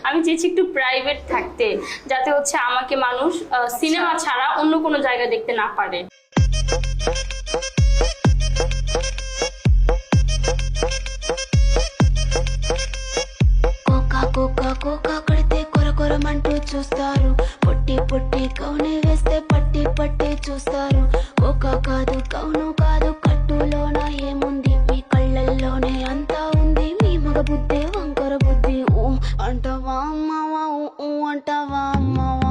আমি চেয়েছি একটু প্রাইভেট থাকতে, যাতে হচ্ছে আমাকে মানুষ সিনেমা ছাড়া অন্য কোনো জায়গায় দেখতে না পারে। కొరమంటూ చూస్తారు, పొట్టి పొట్టి కౌని వేస్తే పట్టి పట్టి చూస్తారు. కోకా కాదు కౌను కాదు, కట్టులోన ఏముంది, మీ కళ్ళల్లోనే అంతా ఉంది. మీ మగ బుద్ధి వంకర బుద్ధి. అంటావా అమ్మావా, అంటావా అమ్మావా.